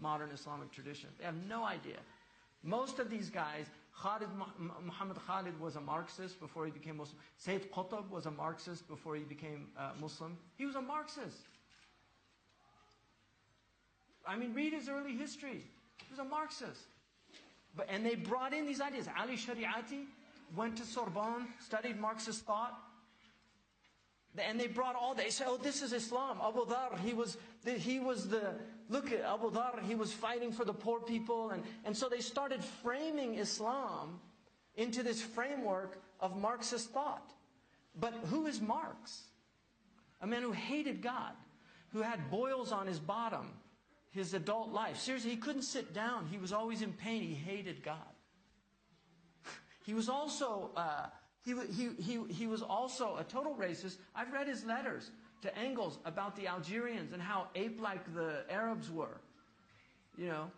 modern Islamic tradition. They have no idea. Most of these guys, Muhammad Khalid was a Marxist before he became Muslim. Sayyid Qutb was a Marxist before he became Muslim. He was a Marxist. I mean, read his early history. He was a Marxist. And they brought in these ideas. Ali Shariati went to Sorbonne, studied Marxist thought. And they brought all, they said, oh, this is Islam. Abu Dhar, look at Abu Dhar, he was fighting for the poor people. And so they started framing Islam into this framework of Marxist thought. But who is Marx? A man who hated God, who had boils on his bottom, his adult life. Seriously, he couldn't sit down. He was always in pain. He hated God. He was also... He was also a total racist. I've read his letters to Engels about the Algerians and how ape-like the Arabs were. You know,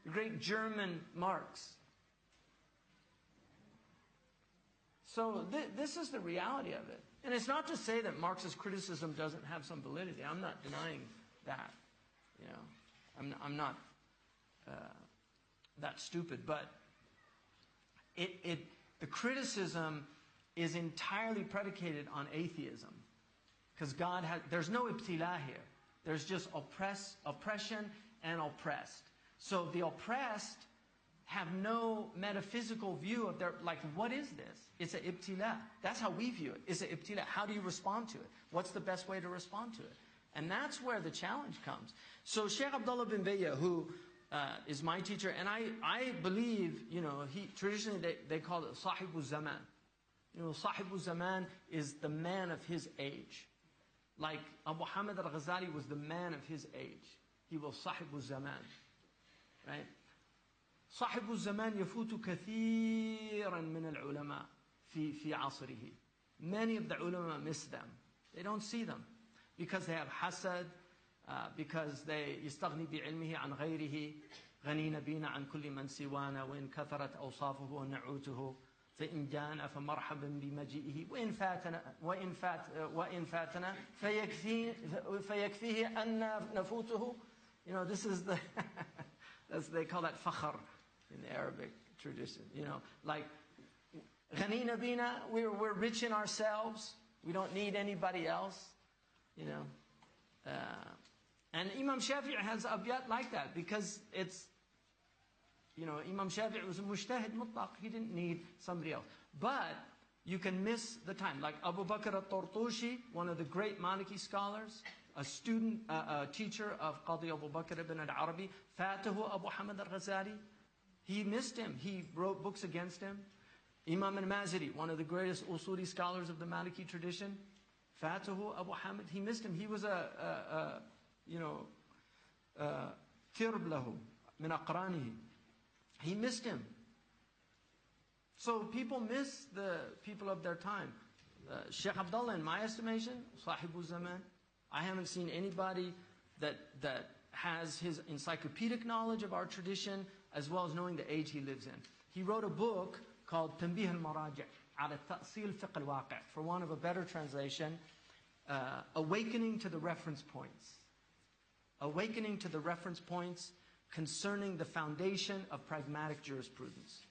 the great German Marx. So this is the reality of it. And it's not to say that Marxist criticism doesn't have some validity. I'm not denying that. You know, I'm not that stupid, but the criticism is entirely predicated on atheism. Because there's no ibtila here. There's just oppression and oppressed. So the oppressed have no metaphysical view of like, what is this? It's an ibtila. That's how we view it. It's an ibtila. How do you respond to it? What's the best way to respond to it? And that's where the challenge comes. So Shaykh Abdullah bin Bayya, who is my teacher, and I believe, you know, traditionally they call it Sahibu Zaman. You know, Sahibu Zaman is the man of his age. Like Abu Hamid al-Ghazali was the man of his age. He was Sahibu Zaman. Right? Sahibu Zaman yafutu kathiran min al-ulama fi asrihi. Many of the ulama miss them. They don't see them. Because they have hasad, because they يستغني بعلمه عن غيره غنينا بينا عن كل من سوانا وإن كثرت أوصافه ونعوته فإن جاءنا فمرحبا بمجيئه وإن فاتنا فيكفيه أن نفوته. You know, this is the they call that fakhr in the Arabic tradition. You know, like غنينا بينا, we're rich in ourselves, we don't need anybody else. You know. And Imam Shafi'i has abyat like that because it's, you know, Imam Shafi'i was a mujtahid mutlaq. He didn't need somebody else. But you can miss the time. Like Abu Bakr al-Tartushi, one of the great Maliki scholars, a teacher of Qadi Abu Bakr ibn al-Arabi, Fatahu Abu Hamid al-Ghazali. He missed him. He wrote books against him. Imam al-Maziri, one of the greatest usuli scholars of the Maliki tradition, Fatahu Abu Hamid, he missed him. He was kirb lahu min aqranihi. He missed him. So people miss the people of their time. Shaykh Abdullah, in my estimation, Sahibu Zaman. I haven't seen anybody that has his encyclopedic knowledge of our tradition as well as knowing the age he lives in. He wrote a book called Tanbih al-Maraji' على تأصيل فقه الواقع. For want of a better translation, awakening to the reference points. Awakening to the reference points concerning the foundation of pragmatic jurisprudence,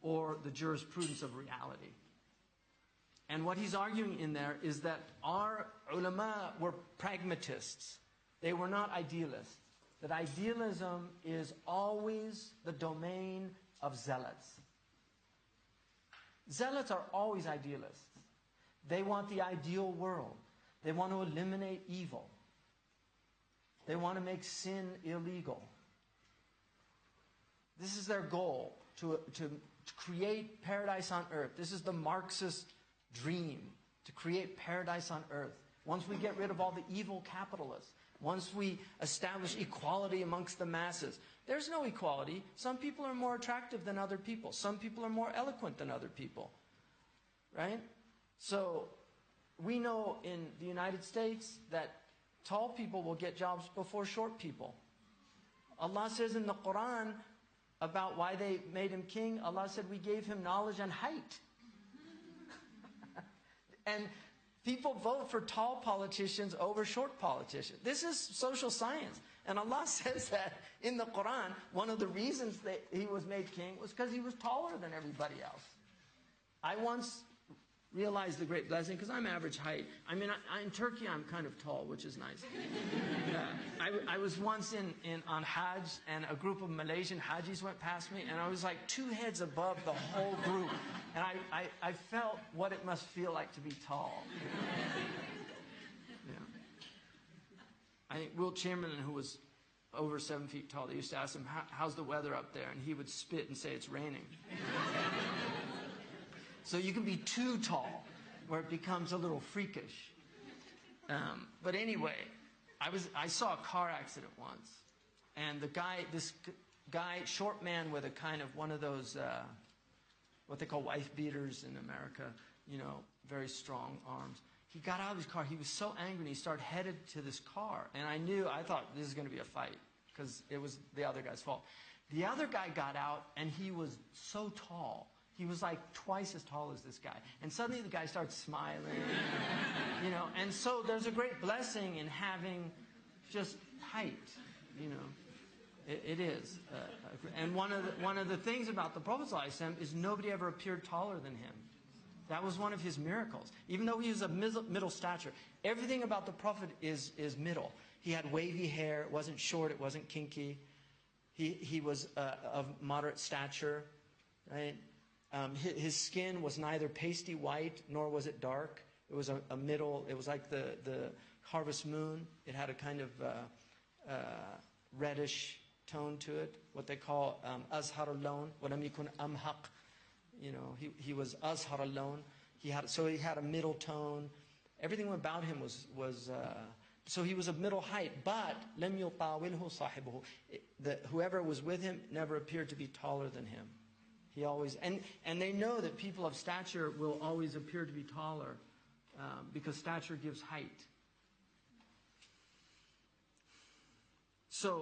or the jurisprudence of reality. And what he's arguing in there is that our ulama were pragmatists. They were not idealists. That idealism is always the domain of zealots. Zealots are always idealists. They want the ideal world. They want to eliminate evil. They want to make sin illegal. This is their goal, to create paradise on earth. This is the Marxist dream, to create paradise on earth. Once we get rid of all the evil capitalists, once we establish equality amongst the masses. There's no equality. Some people are more attractive than other people. Some people are more eloquent than other people. Right? So, we know in the United States that tall people will get jobs before short people. Allah says in the Quran about why they made him king, Allah said, we gave him knowledge and height. And People vote for tall politicians over short politicians. This is social science. And Allah says that in the Quran, one of the reasons that he was made king was because he was taller than everybody else. I once realized the great blessing, because I'm average height. I mean, in Turkey, I'm kind of tall, which is nice. I was once on Hajj, and a group of Malaysian Hajis went past me, and I was like 2 heads above the whole group. And I felt what it must feel like to be tall. Yeah. I think Wilt Chamberlain, who was over 7 feet tall, they used to ask him, how's the weather up there? And he would spit and say, it's raining. So you can be too tall, where it becomes a little freakish. But anyway, I saw a car accident once, and this guy, short man with a kind of one of those, what they call wife beaters in America, you know, very strong arms. He got out of his car. He was so angry, and he started headed to this car. And I thought this is going to be a fight, because it was the other guy's fault. The other guy got out, and he was so tall. He was like twice as tall as this guy. And suddenly the guy starts smiling, you know. And so there's a great blessing in having just height, you know. It is. And one of the things about the Prophet ﷺ is nobody ever appeared taller than him. That was one of his miracles. Even though he was of middle stature, everything about the Prophet is middle. He had wavy hair. It wasn't short. It wasn't kinky. He was of moderate stature, right? His skin was neither pasty white nor was it dark. It was a middle. It was like the harvest moon. It had a kind of reddish tone to it. What they call azhar al-lawn. Walam yakun amhaq. You know, he was azhar al-lawn. He had a middle tone. Everything about him was so he was of middle height. But lam yutawilhu sahibuhu. Whoever was with him never appeared to be taller than him. He always, and they know that people of stature will always appear to be taller because stature gives height.